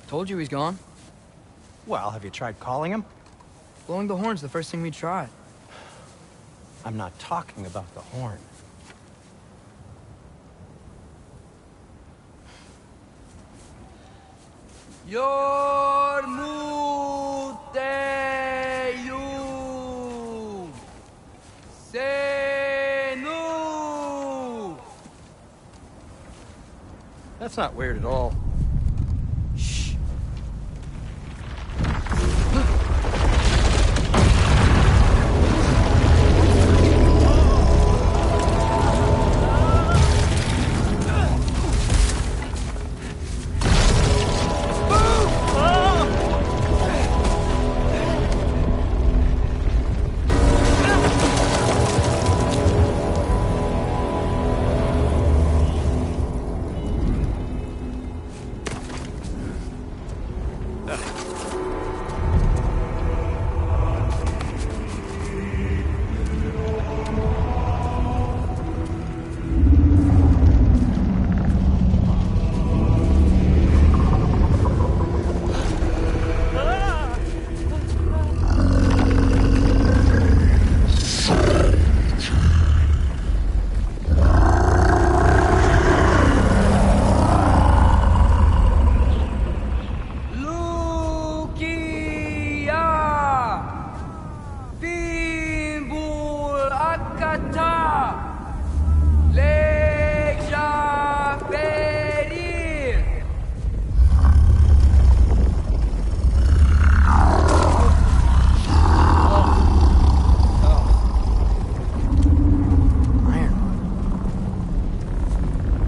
Told you he's gone. Well, have you tried calling him? Blowing the horn's the first thing we tried. I'm not talking about the horn. Yormuteyu Senu. That's not weird at all. Shh.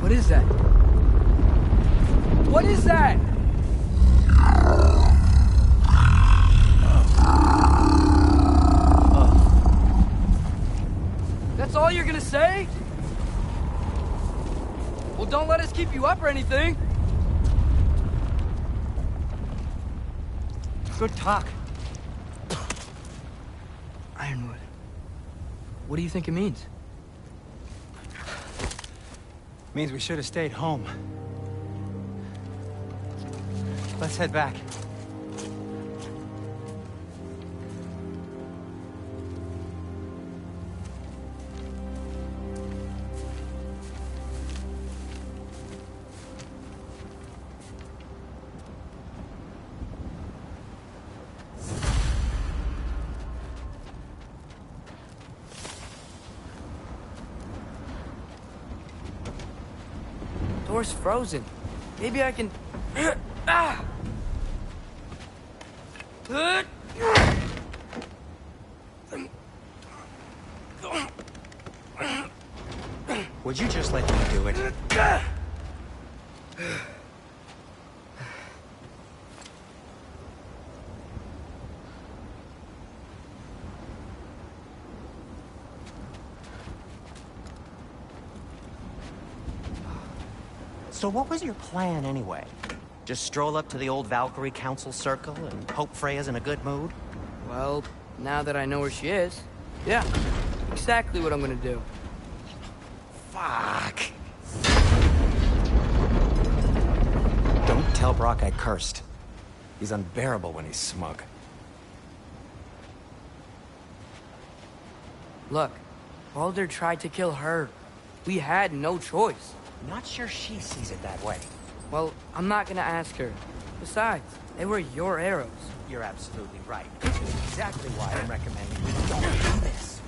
What is that? What is that? That's all you're gonna say? Well, don't let us keep you up or anything. Good talk. Ironwood. What do you think it means? Means we should have stayed home. Let's head back. Door's frozen. Maybe I can... Ah! Would you just let me do it? So what was your plan, anyway? Just stroll up to the old Valkyrie Council Circle and hope Freya's in a good mood? Well, now that I know where she is, yeah, exactly what I'm gonna do. Fuck! Don't tell Brock I cursed. He's unbearable when he's smug. Look, Baldur tried to kill her. We had no choice. I'm not sure she sees it that way. Well, I'm not gonna ask her. Besides, they were your arrows. You're absolutely right. Which is exactly why I'm recommending we don't do this.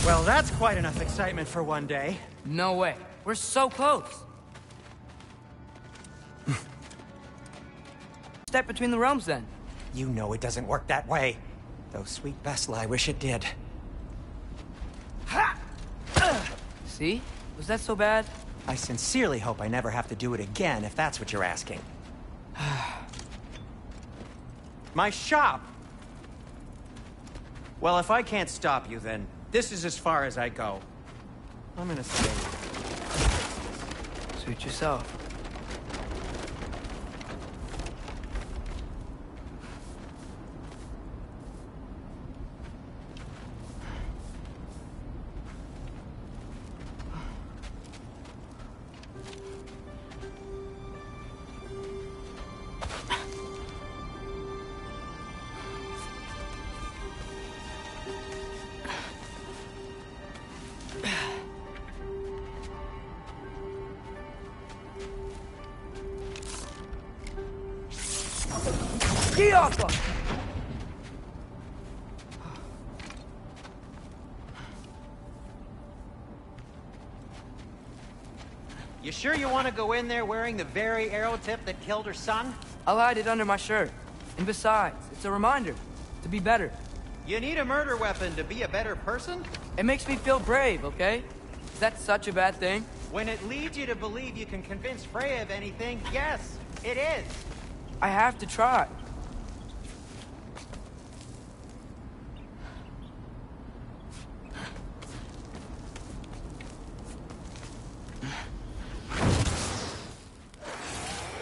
Well, that's quite enough excitement for one day. No way. We're so close. Step between the realms, then. You know it doesn't work that way. Though, sweet Bessla, I wish it did. See? Was that so bad? I sincerely hope I never have to do it again, if that's what you're asking. My shop! Well, if I can't stop you, then this is as far as I go. I'm gonna stay. Suit yourself. Get off us! You sure you want to go in there wearing the very arrow tip that killed her son? I'll hide it under my shirt. And besides, it's a reminder to be better. You need a murder weapon to be a better person? It makes me feel brave, okay? Is that such a bad thing? When it leads you to believe you can convince Freya of anything, yes, it is. I have to try.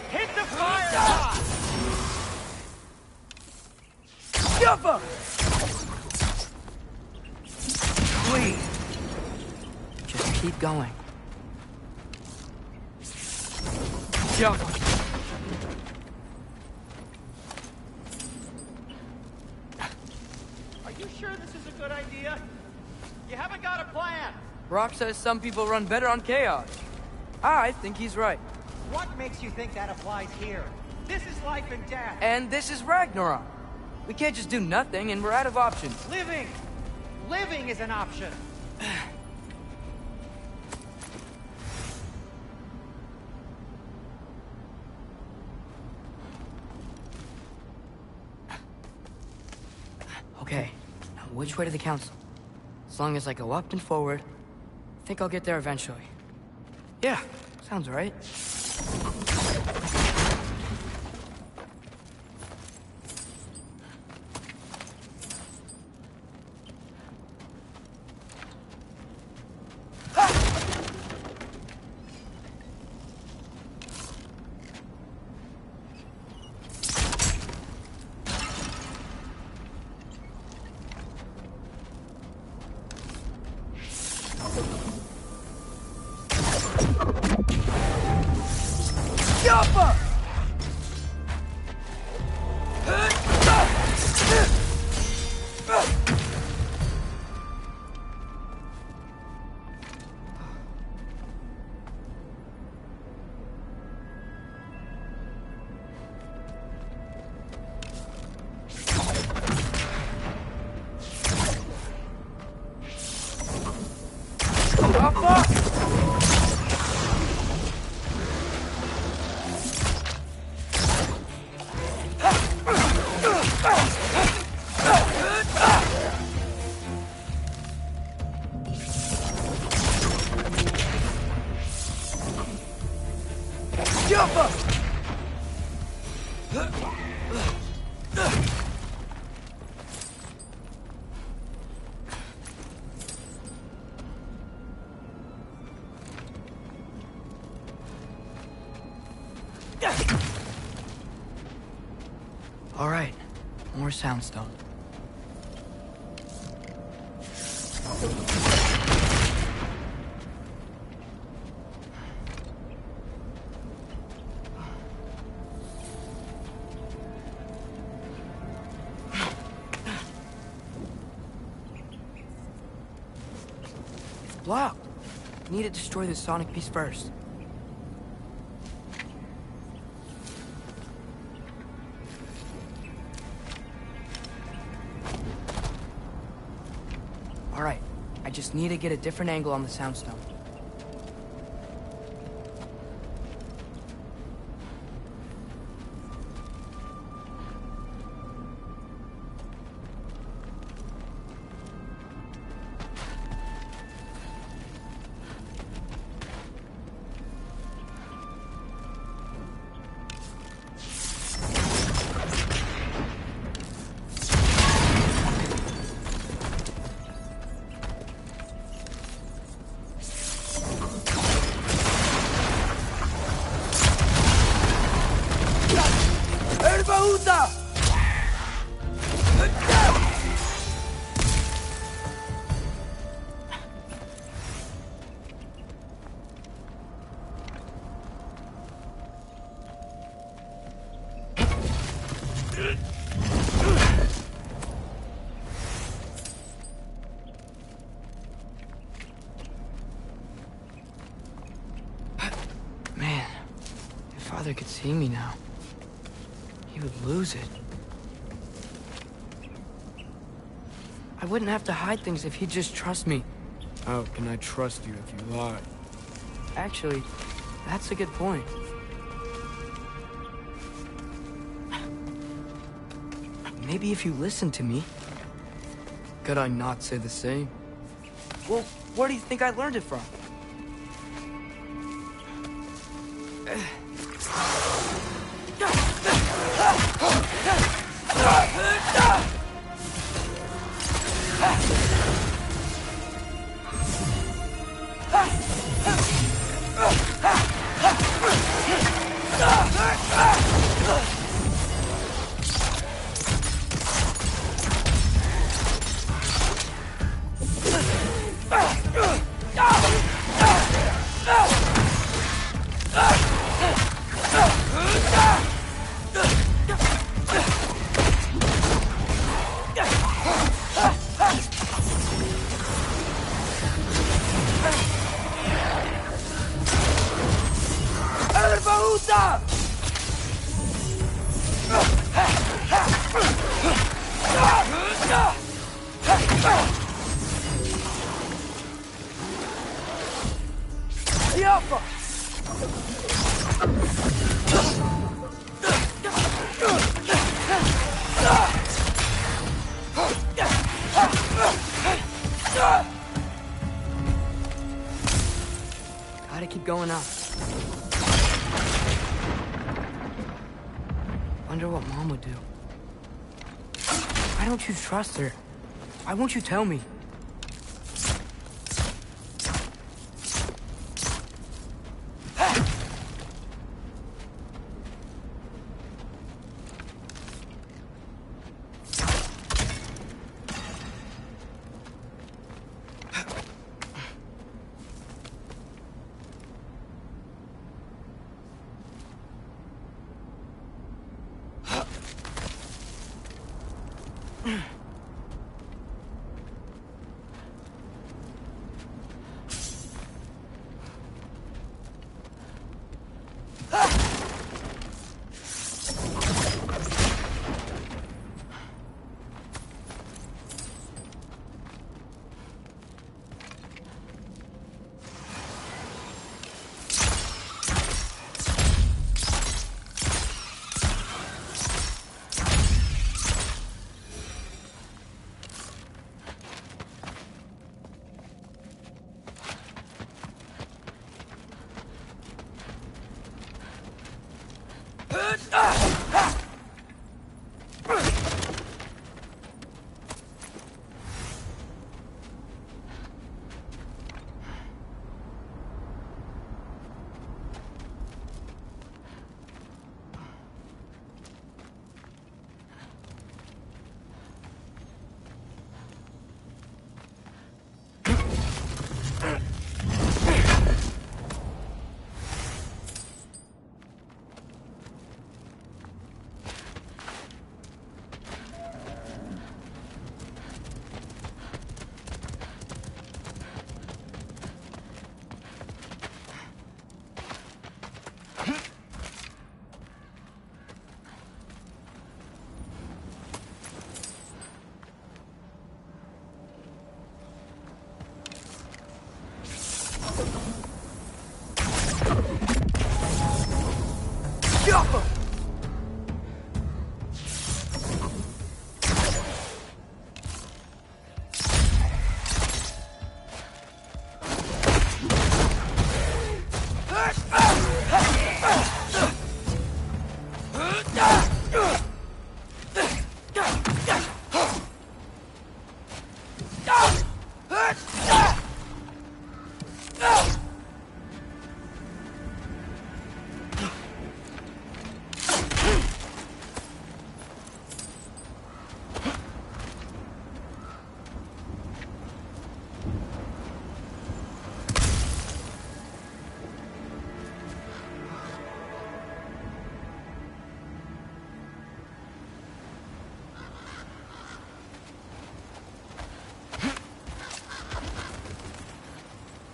Hit the fire! Jump up! Please. Just keep going. Jump up. Are you sure this is a good idea? You haven't got a plan. Brock says some people run better on chaos. I think he's right. What makes you think that applies here? This is life and death. And this is Ragnarok. We can't just do nothing, and we're out of options. Living! Living is an option. Okay, now which way to the council? As long as I go up and forward, I think I'll get there eventually. Yeah, sounds right. Jumper! Jump up! All right, more soundstone. Blocked. Need to destroy the sonic piece first. All right, I just need to get a different angle on the soundstone. Man, if Father could see me now, he would lose it. I wouldn't have to hide things if he'd just trust me. How can I trust you if you lie? Actually, that's a good point. Maybe if you listened to me. Could I not say the same? Well, where do you think I learned it from? Gotta keep going up. Wonder what Mom would do. Why don't you trust her? Why won't you tell me?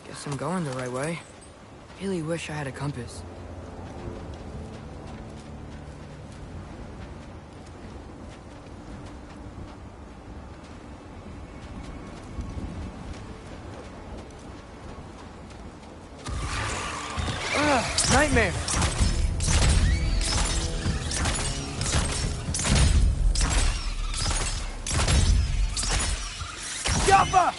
Guess I'm going the right way. Really wish I had a compass. Nightmare! Jaffa!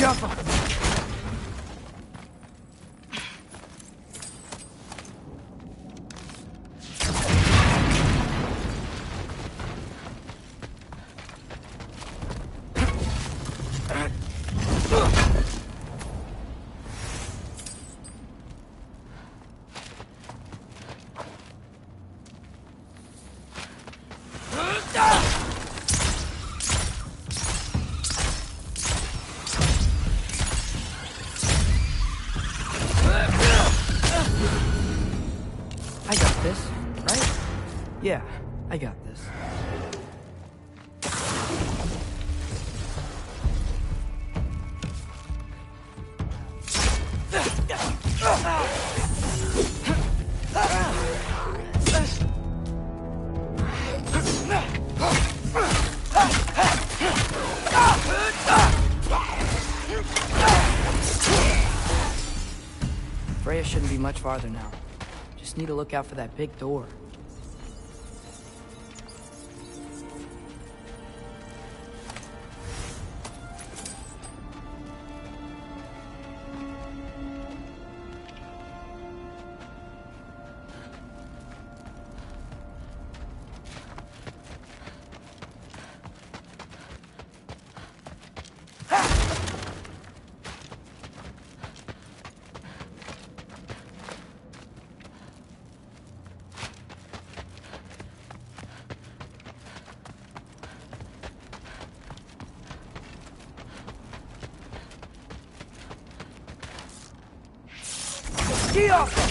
Jaffa! Freya shouldn't be much farther now. Just need to look out for that big door. Ski off!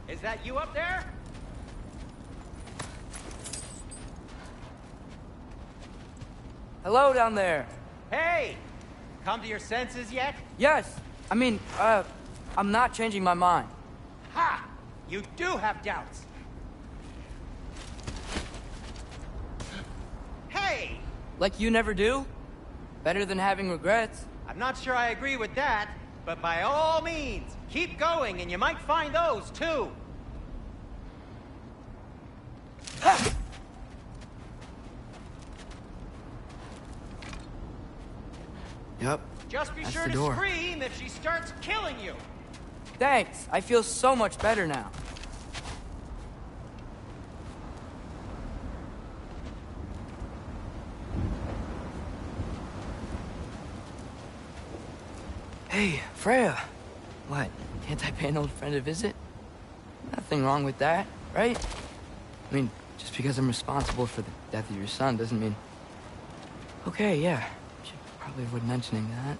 Is that you up there? Hello down there. Hey! Come to your senses yet? Yes. I mean, I'm not changing my mind. Ha! You do have doubts. Hey! Like you never do? Better than having regrets. I'm not sure I agree with that, but by all means, keep going and you might find those too. Yep. Just be That's sure the to door. scream if she starts killing you. Thanks. I feel so much better now. Hey, Freya. What? Can't I pay an old friend a visit? Nothing wrong with that, right? I mean, just because I'm responsible for the death of your son doesn't mean... Okay, yeah. Should probably avoid mentioning that.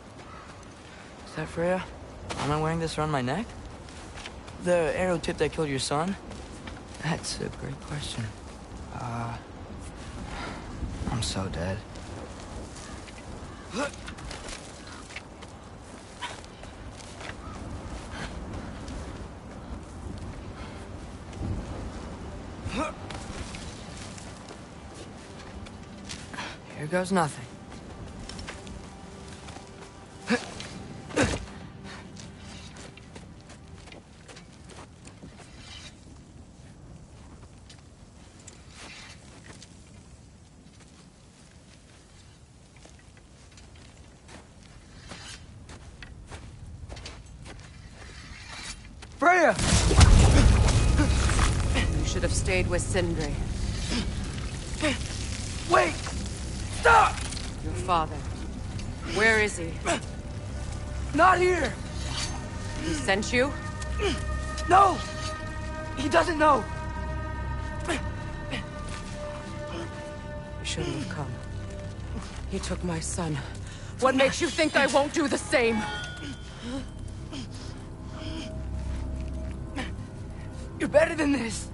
Is that Freya? Am I wearing this around my neck? The arrow tip that killed your son? That's a great question. I'm so dead. Here goes nothing. Freya! You should have stayed with Sindri. Wait! Stop! Your father. Where is he? Not here! He sent you? No! He doesn't know! You shouldn't have come. He took my son. What makes you think I won't do the same? You're better than this!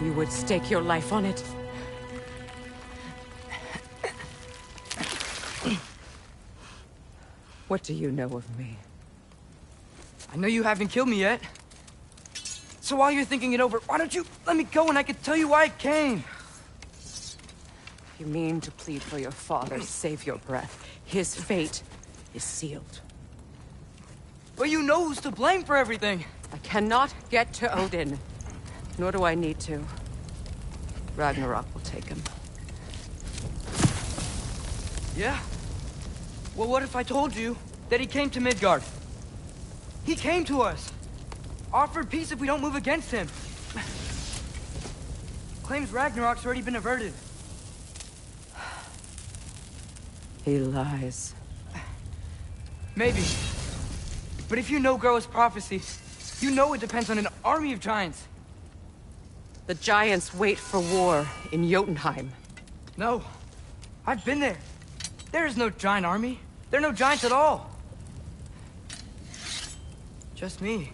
You would stake your life on it. What do you know of me? I know you haven't killed me yet. So while you're thinking it over, why don't you let me go and I can tell you why I came? You mean to plead for your father, save your breath. His fate is sealed. But you know who's to blame for everything. I cannot get to Odin. Nor do I need to. Ragnarok will take him. Yeah? Well, what if I told you that he came to Midgard? He came to us. Offered peace if we don't move against him. Claims Ragnarok's already been averted. He lies. Maybe. But if you know Groa's prophecy, you know it depends on an army of giants. The giants wait for war in Jotunheim. No. I've been there. There is no giant army. There are no giants at all. Just me.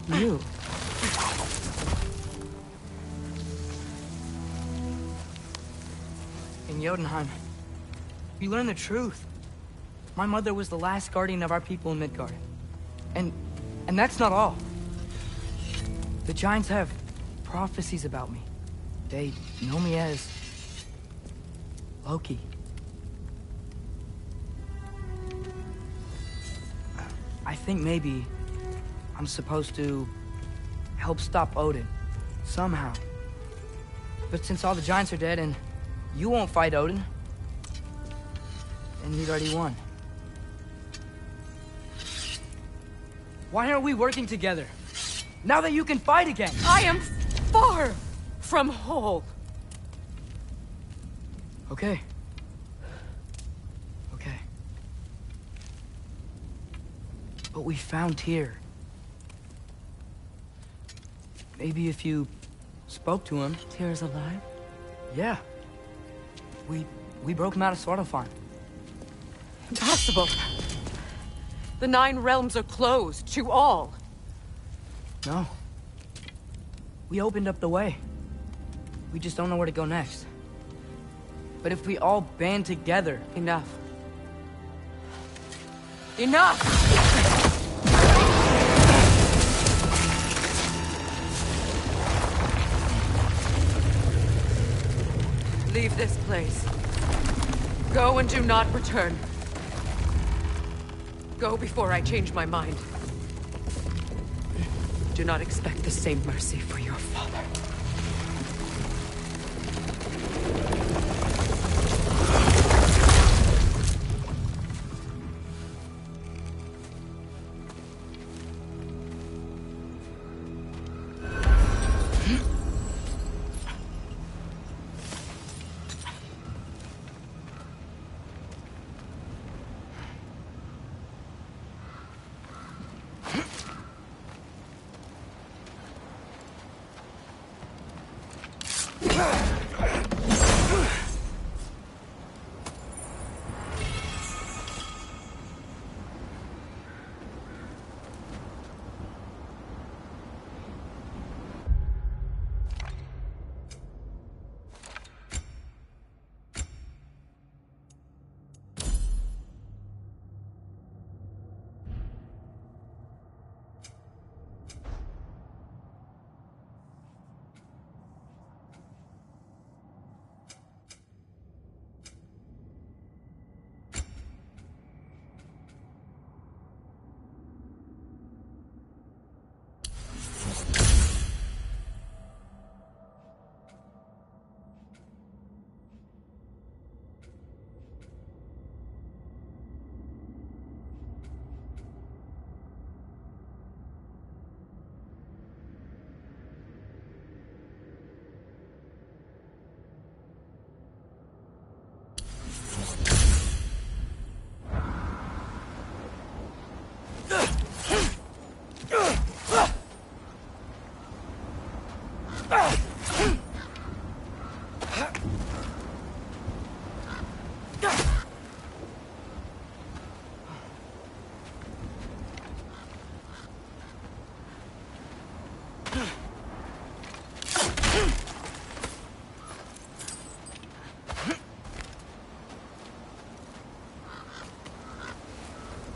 You. In Jotunheim, we learn the truth. My mother was the last guardian of our people in Midgard. And that's not all. The giants have prophecies about me. They know me as Loki. I think maybe I'm supposed to help stop Odin, somehow. But since all the giants are dead and you won't fight Odin, then he's already won. Why aren't we working together? Now that you can fight again! I am far from whole. Okay. Okay. But we found Tyr. Maybe if you spoke to him... Tyr's alive? Yeah. We broke him out of Svartalfheim. Impossible. The 9 realms are closed to all. No. We opened up the way. We just don't know where to go next. But if we all band together... Enough. Enough! Leave this place. Go and do not return. Go before I change my mind. Do not expect the same mercy for your father.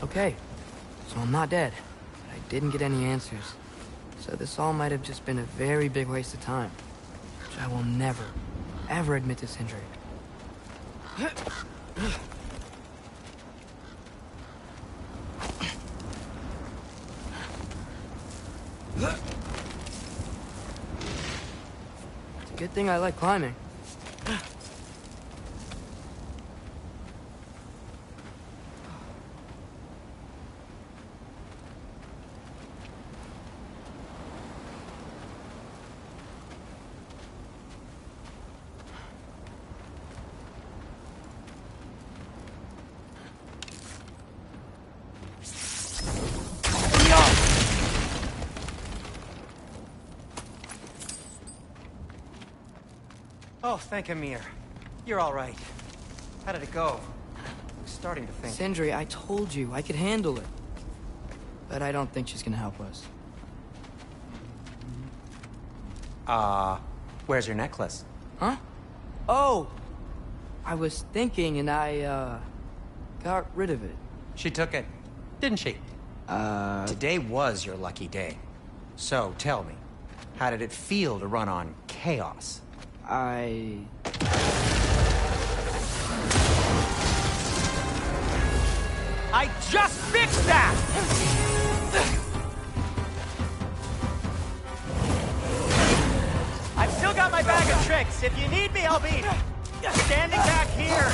Okay, so I'm not dead, but I didn't get any answers. So this all might have just been a very big waste of time, which I will never, ever admit to Sindri. It's a good thing I like climbing. Oh, thank Amir. You're all right. How did it go? I'm starting to think... Sindri, I told you I could handle it. But I don't think she's gonna help us. Where's your necklace? Huh? Oh! I was thinking and I, got rid of it. She took it, didn't she? Today was your lucky day. So, tell me, how did it feel to run on chaos? I just fixed that! I've still got my bag of tricks. If you need me, I'll be standing back here.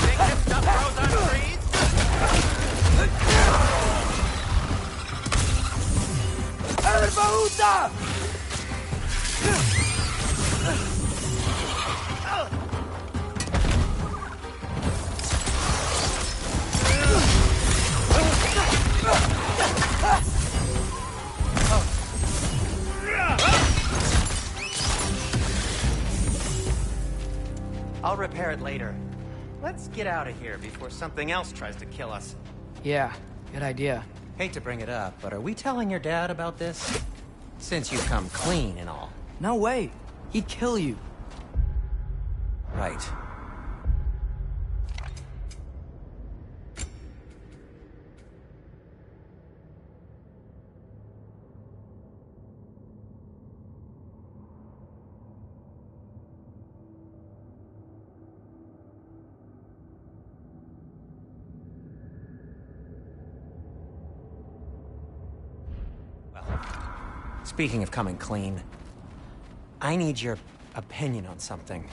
Think this stuff grows on trees? El Bahuta! I'll repair it later. Let's get out of here before something else tries to kill us. Yeah, good idea. Hate to bring it up, but are we telling your dad about this? Since you come clean and all. No way. He'd kill you. Right. Speaking of coming clean, I need your opinion on something.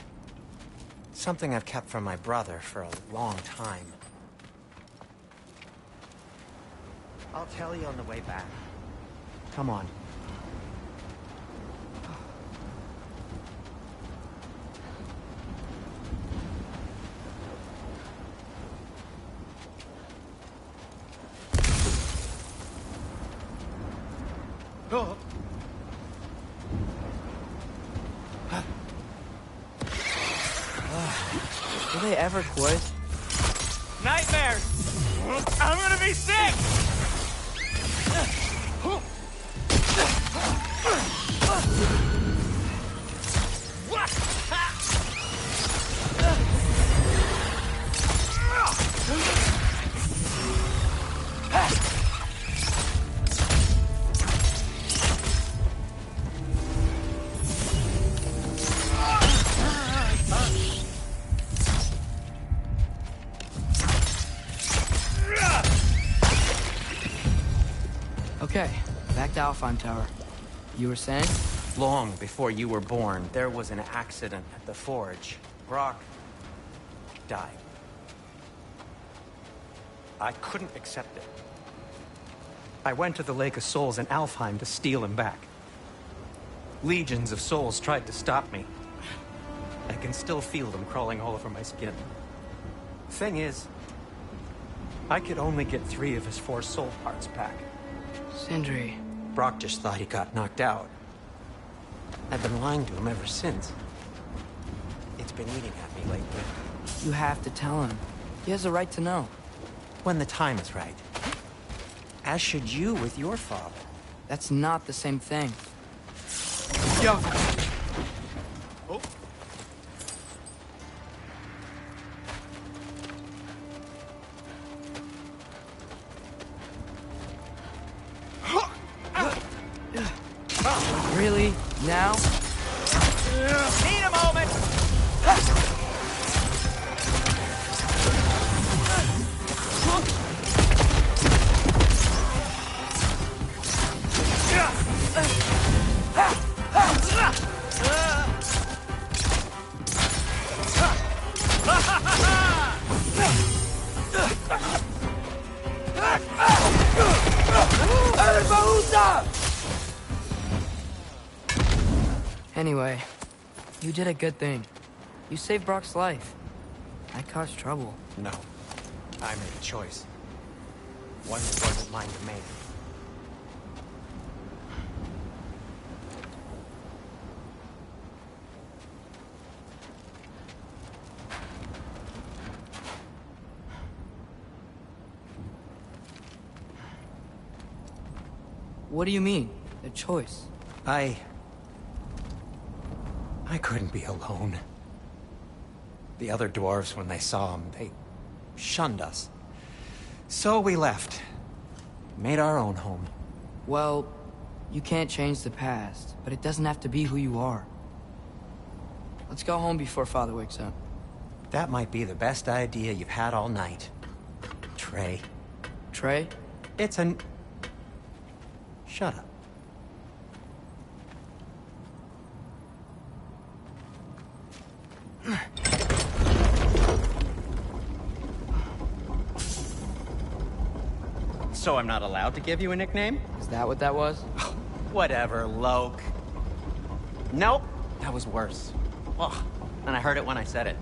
Something I've kept from my brother for a long time. I'll tell you on the way back. Come on. Will they ever quit? Nightmares! I'm gonna be sick! Okay, back to Alfheim Tower. You were saying? Long before you were born, there was an accident at the forge. Brock died. I couldn't accept it. I went to the Lake of Souls in Alfheim to steal him back. Legions of souls tried to stop me. I can still feel them crawling all over my skin. Thing is, I could only get 3 of his 4 soul parts back. Sindri. Brock just thought he got knocked out. I've been lying to him ever since. It's been eating at me lately. You have to tell him. He has a right to know. When the time is right. As should you with your father. That's not the same thing. Yo! Really? Now? Need a moment! El Bahuta! Anyway, you did a good thing. You saved Brock's life. I caused trouble. No. I made a choice. One that wasn't mine to make. What do you mean? A choice? I couldn't be alone. The other dwarves, when they saw him, they shunned us. So we left. Made our own home. Well, you can't change the past, but it doesn't have to be who you are. Let's go home before Father wakes up. That might be the best idea you've had all night. Trey. Trey? It's an... Shut up. So I'm not allowed to give you a nickname? Is that what that was? Whatever, Loke. Nope, that was worse. Ugh, and I heard it when I said it.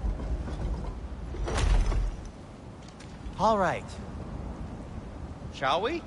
All right. Shall we?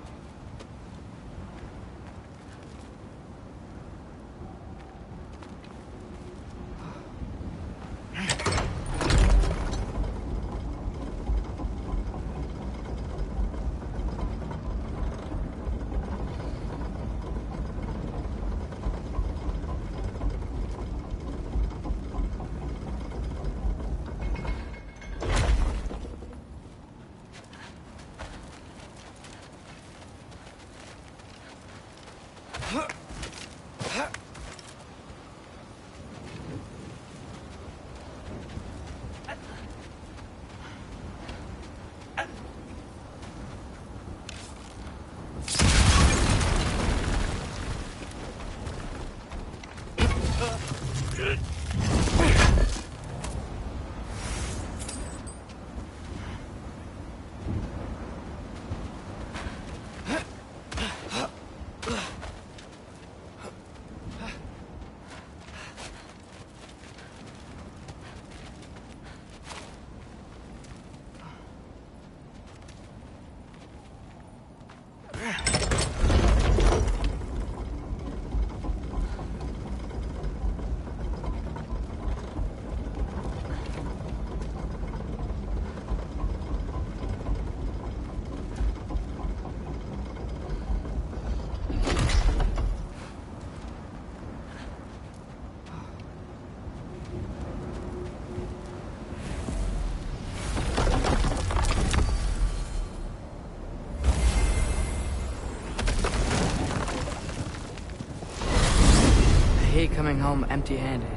I hate coming home empty-handed.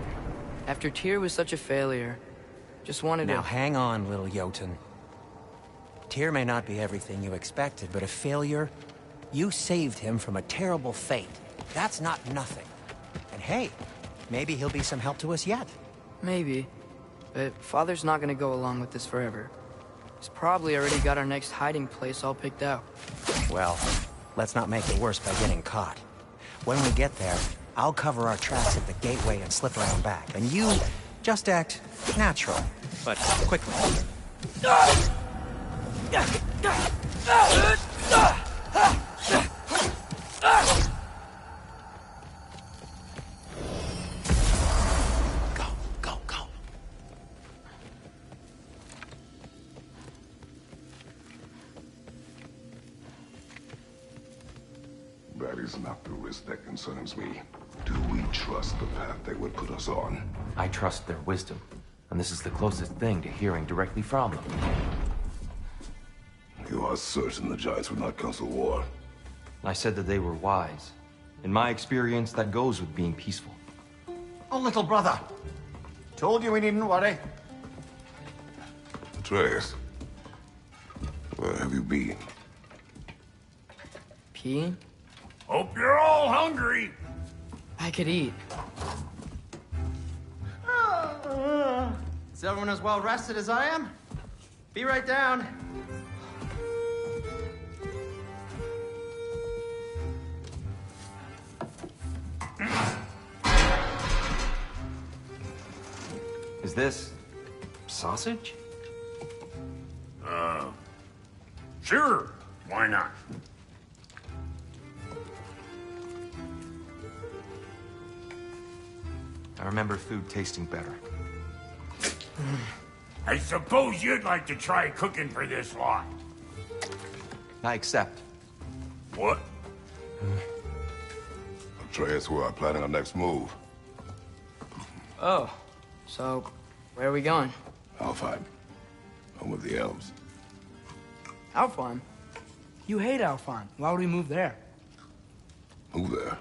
After Tyr was such a failure, just wanted to... Now hang on, little Jotun. Tyr may not be everything you expected, but a failure? You saved him from a terrible fate. That's not nothing. And hey, maybe he'll be some help to us yet. Maybe. But Father's not gonna go along with this forever. He's probably already got our next hiding place all picked out. Well, let's not make it worse by getting caught. When we get there, I'll cover our tracks at the gateway and slip around back. And you just act natural, but quickly. Go, go, go. That is not the risk that concerns me. Do we trust the path they would put us on? I trust their wisdom, and this is the closest thing to hearing directly from them. You are certain the Giants would not counsel war? I said that they were wise. In my experience, that goes with being peaceful. Oh, little brother. Told you we needn't worry. Atreus, where have you been? Peeing? Hope you're all hungry. I could eat. Is everyone as well rested as I am? Be right down. Is this... sausage? Sure. Why not? I remember food tasting better. I suppose you'd like to try cooking for this lot. I accept. What? Atreus, we are planning our next move. Oh, so where are we going? Alfheim. Home of the elves. Alfheim? You hate Alfheim. Why would we move there? Move there.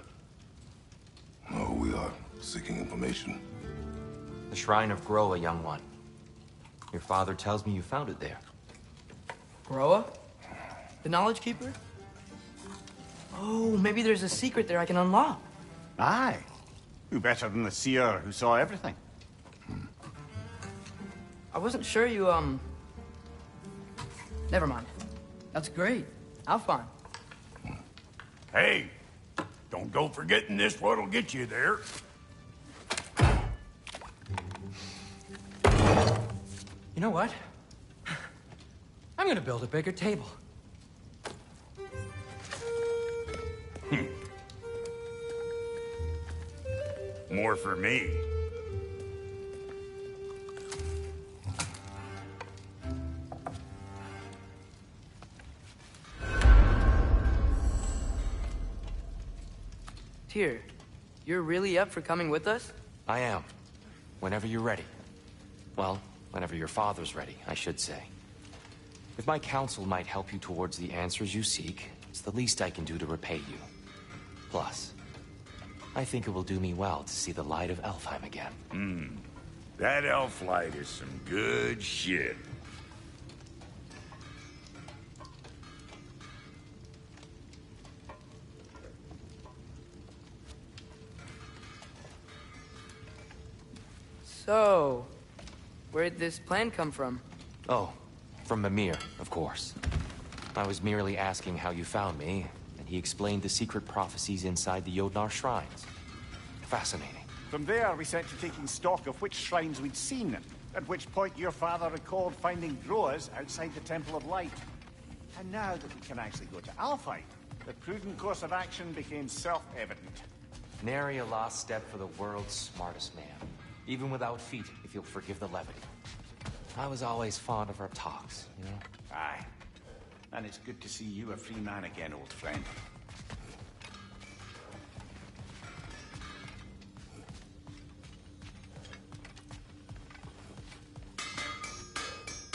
No, we are seeking information. The Shrine of Groa, young one. Your father tells me you found it there. Groa? The Knowledge Keeper? Oh, maybe there's a secret there I can unlock. Aye. Who better than the seer who saw everything? I wasn't sure you, Never mind. That's great. Alfheim. Hey, don't go forgetting this what'll get you there. You know what? I'm gonna build a bigger table. More for me. Tyr, you're really up for coming with us? I am. Whenever you're ready. Well, whenever your father's ready, I should say. If my counsel might help you towards the answers you seek, it's the least I can do to repay you. Plus, I think it will do me well to see the light of Alfheim again. That elf light is some good shit. So, where'd this plan come from? Oh, from Mimir, of course. I was merely asking how you found me, and he explained the secret prophecies inside the Jotnar shrines. Fascinating. From there, we set to taking stock of which shrines we'd seen, at which point your father recalled finding Groas outside the Temple of Light. And now that we can actually go to Alfheim, the prudent course of action became self-evident. Nary a lost step for the world's smartest man. Even without feet, if you'll forgive the levity. I was always fond of our talks, you know? Aye. And it's good to see you a free man again, old friend.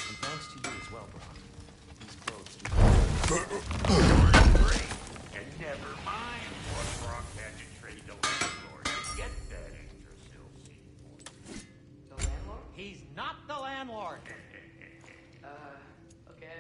And thanks to you as well, Brock. These clothes do. And never mind what Brock had to trade the landlord to get that Yggdrasil seed. The landlord? He's not the landlord. Okay.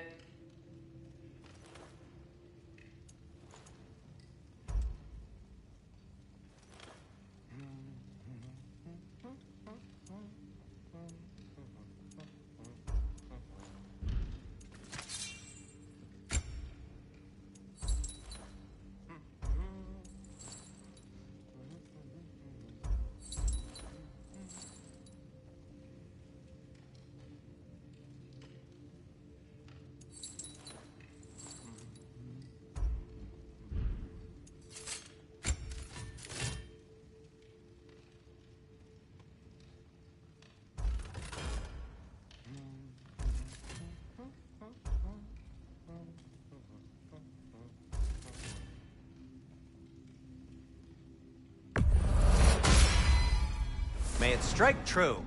May it strike true.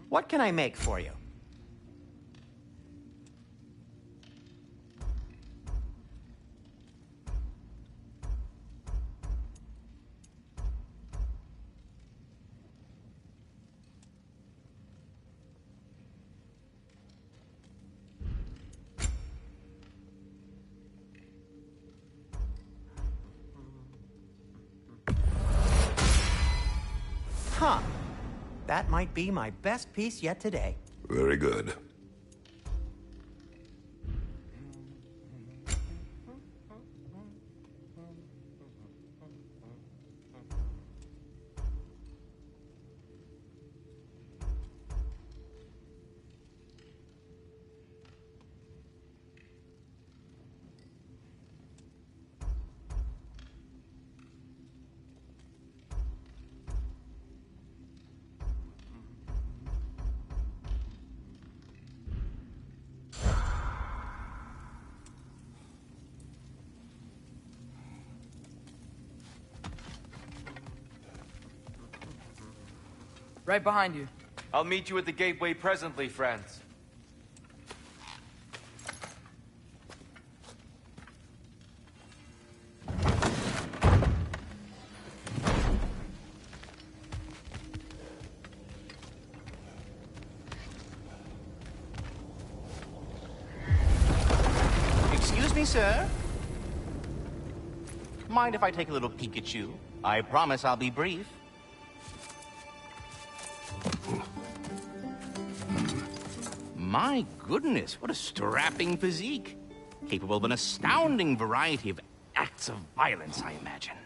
What can I make for you? Huh. That might be my best piece yet today. Very good. Right behind you. I'll meet you at the gateway presently, friends. Excuse me, sir. Mind if I take a little peek at you? I promise I'll be brief. My goodness, what a strapping physique. Capable of an astounding variety of acts of violence, I imagine.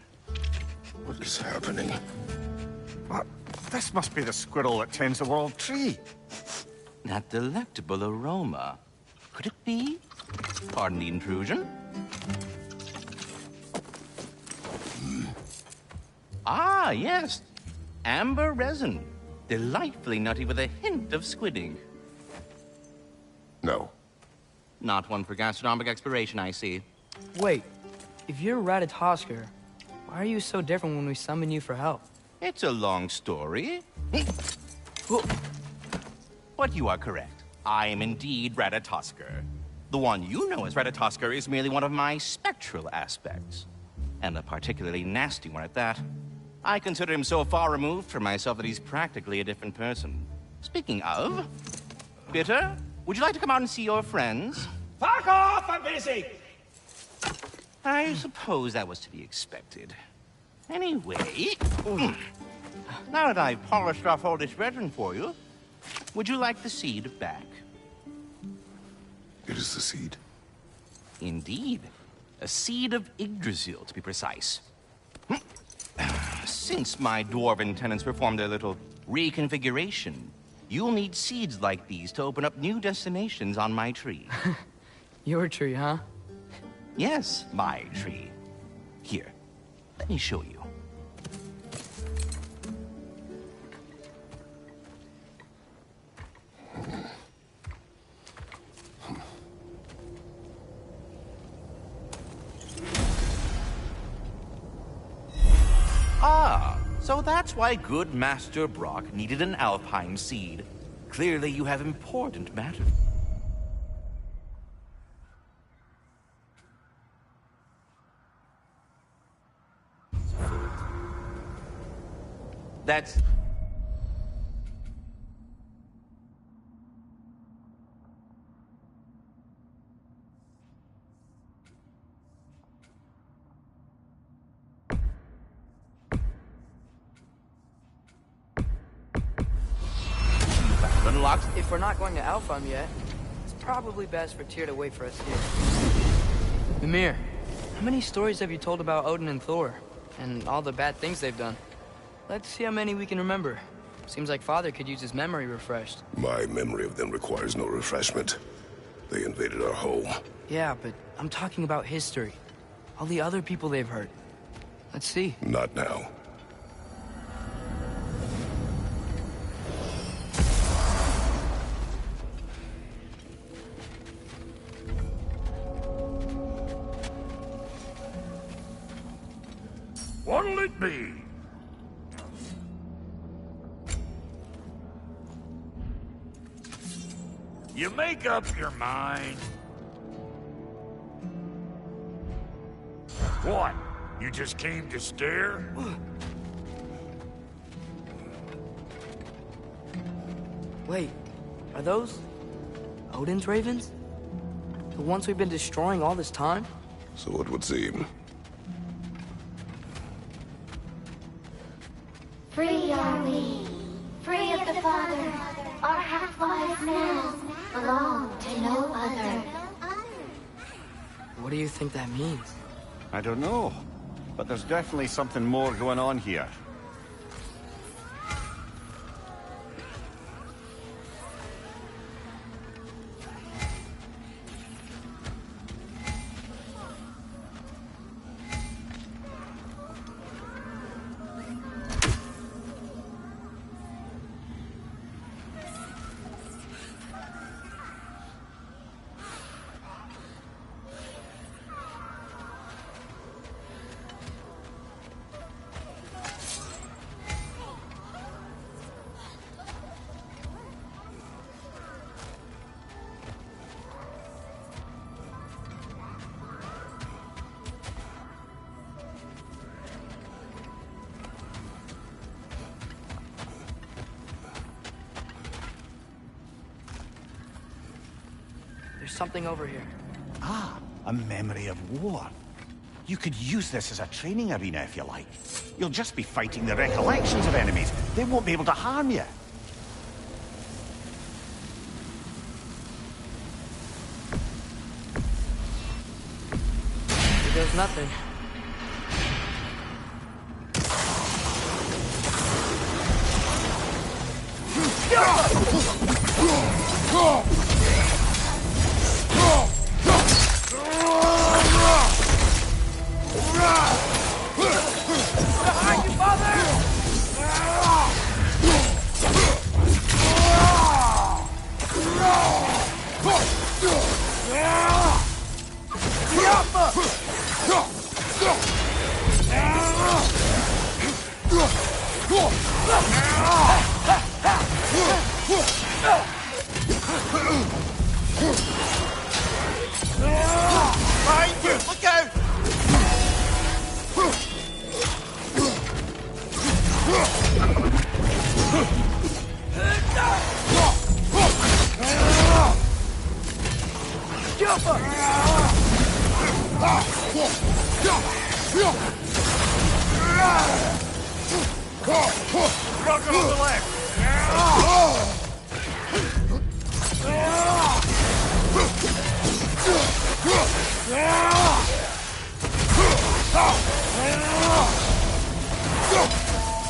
What is happening? What? This must be the squirrel that tends the world tree. That delectable aroma. Could it be? Pardon the intrusion. Ah, yes. Amber resin. Delightfully nutty with a hint of squidding. No. Not one for gastronomic exploration, I see. Wait, if you're Ratatosker, why are you so different when we summon you for help? It's a long story. But you are correct. I am indeed Ratatosker. The one you know as Ratatosker is merely one of my spectral aspects. And a particularly nasty one at that. I consider him so far removed from myself that he's practically a different person. Speaking of... Bitter, would you like to come out and see your friends? Fuck off! I'm busy! I suppose that was to be expected. Anyway... Now that I've polished off all this resin for you, would you like the seed back? It is the seed. Indeed. A seed of Yggdrasil, to be precise. Since my dwarven tenants performed a little reconfiguration, you'll need seeds like these to open up new destinations on my tree. Your tree, huh? Yes, my tree. Here, let me show you. Ah, so that's why good Master Brock needed an Alpine seed. Clearly you have important matter. That's... unlocks. If we're not going to Alfheim yet, it's probably best for Tyr to wait for us here. Mimir, how many stories have you told about Odin and Thor? And all the bad things they've done? Let's see how many we can remember. Seems like Father could use his memory refreshed. My memory of them requires no refreshment. They invaded our home. Yeah, but I'm talking about history. All the other people they've hurt. Let's see. Not now. What'll it be? You make up your mind. What? You just came to stare? Wait, are those Odin's ravens? The ones we've been destroying all this time? So it would seem. Free are we, free of the Father. Our half-lives now belong to no other. What do you think that means? I don't know, but there's definitely something more going on here. There's something over here. Ah, a memory of war. You could use this as a training arena if you like. You'll just be fighting the recollections of enemies. They won't be able to harm you. Here goes nothing. Behind you, father! Behind you! Look out! Rocket on the left!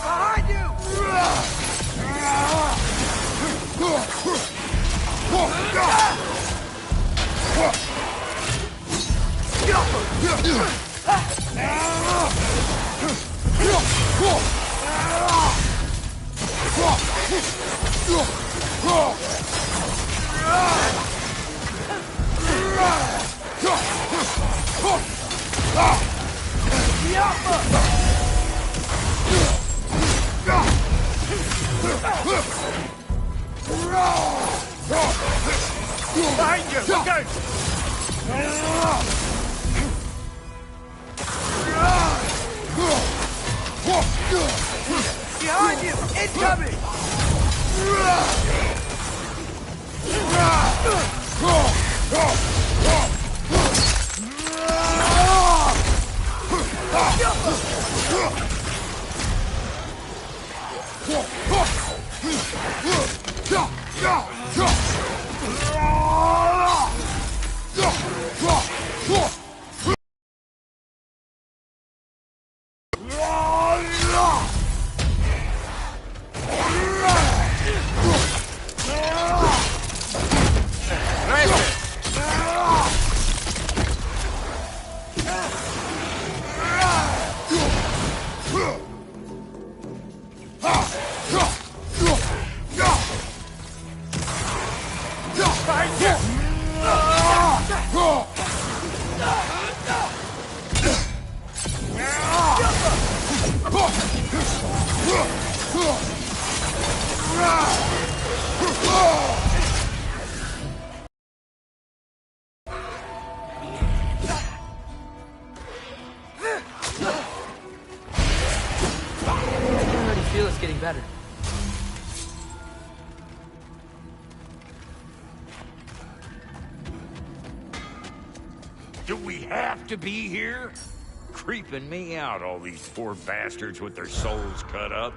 Behind you! Behind you! Look out! Behind you! Incoming! Getting better. Do we have to be here? Creeping me out, all these poor bastards with their souls cut up.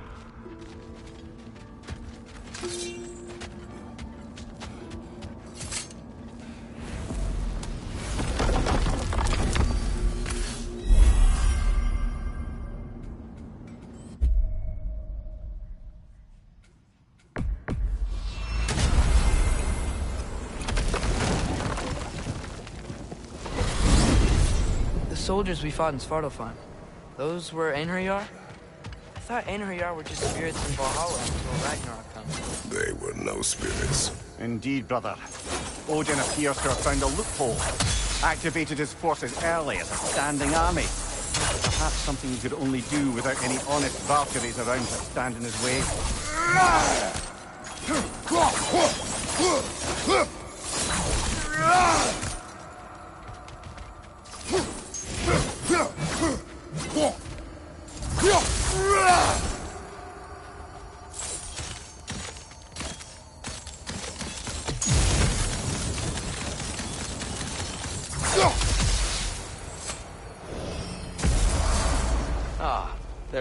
Soldiers we fought in Svartalfheim. Those were Einherjar? I thought Einherjar were just spirits in Valhalla until Ragnarok comes. They were no spirits. Indeed, brother. Odin appears to have found a loophole. Activated his forces early as a standing army. Perhaps something he could only do without any honest Valkyries around to stand in his way.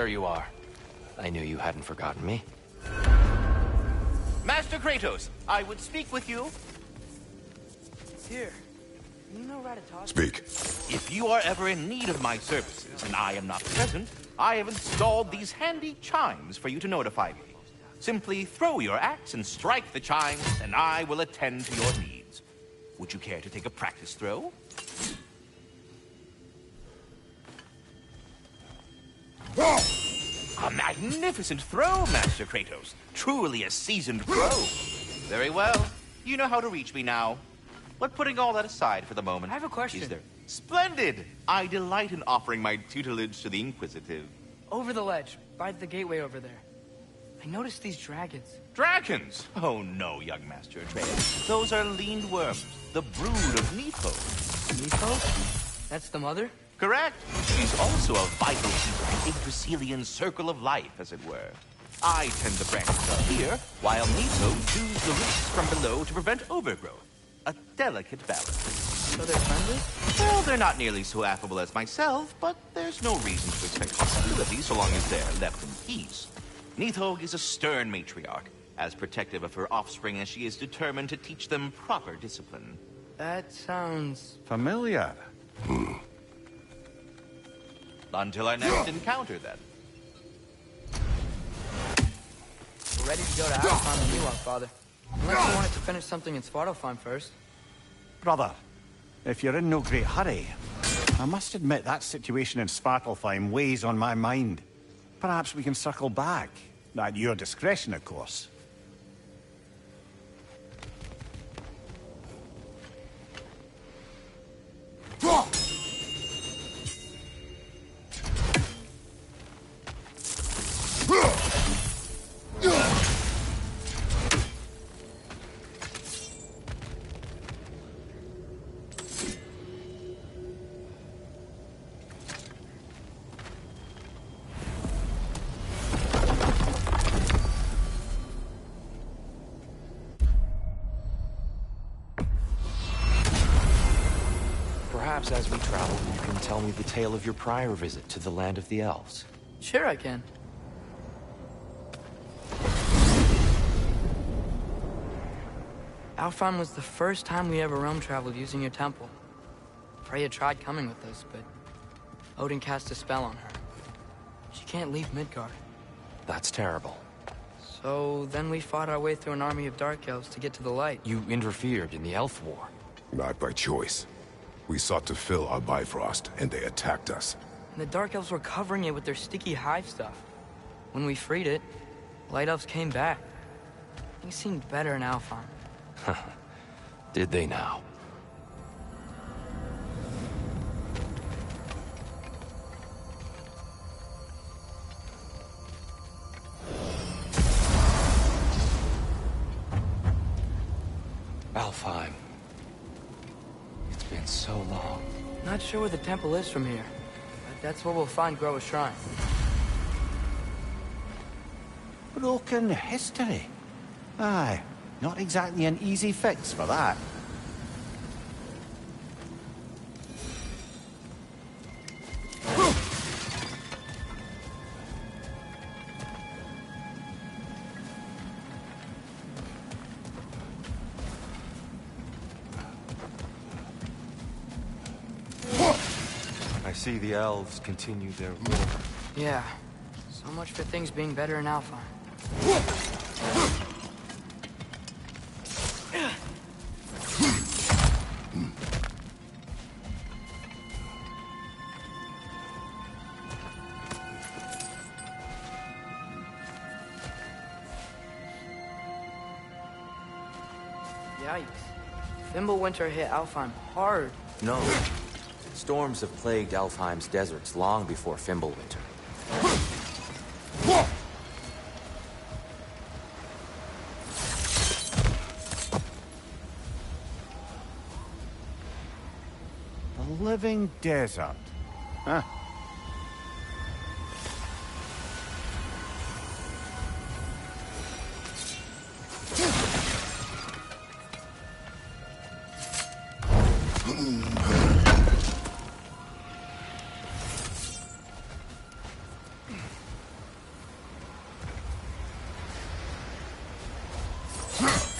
there you are. I knew you hadn't forgotten me. Master Kratos, I would speak with you. Here. You know Ratatosk? Speak. If you are ever in need of my services and I am not present, I have installed these handy chimes for you to notify me. Simply throw your axe and strike the chimes, and I will attend to your needs. Would you care to take a practice throw? A magnificent throw, Master Kratos. Truly a seasoned pro. Very well. You know how to reach me now. But putting all that aside for the moment... I have a question. Is there... Splendid! I delight in offering my tutelage to the Inquisitive. Over the ledge, by the gateway over there. I noticed these dragons. Dragons? Oh no, young Master Atreus. Those are leaned worms, the brood of Nepo. Nepo? That's the mother? Correct. She's also a vital piece of the Yggdrasilian circle of life, as it were. I tend the branches up here, while Nepo chews the roots from below to prevent overgrowth. A delicate balance. So they're friendly? Well, they're not nearly so affable as myself, but there's no reason to expect hostility so long as they're left in peace. Nithog is a stern matriarch, as protective of her offspring as she is determined to teach them proper discipline. That sounds... Familiar. Until our next encounter, then. We're ready to go to Alfheim when you are, Father. Unless you wanted to finish something in Svartalfheim first. Brother, if you're in no great hurry, I must admit that situation in Svartalfheim weighs on my mind. Perhaps we can circle back. At your discretion, of course. Perhaps as we travel, you can tell me the tale of your prior visit to the land of the elves. Sure I can. Alfheim was the first time we ever realm traveled using your temple. Freya tried coming with us, but Odin cast a spell on her. She can't leave Midgard. That's terrible. So then we fought our way through an army of dark elves to get to the light. You interfered in the elf war. Not by choice. We sought to fill our Bifrost, and they attacked us. And the dark elves were covering it with their sticky hive stuff. When we freed it, light elves came back. Things seemed better in Alfheim. Did they now? Alfheim. It's been so long. Not sure where the temple is from here, but that's where we'll find Groa's shrine. Broken history. Aye, not exactly an easy fix for that. I see the elves continue their war. Yeah, so much for things being better in Alfheim. Yikes. Fimbulwinter hit Alfheim hard. No. Storms have plagued Alfheim's deserts long before Fimbulwinter. A living desert. Huh. Huh.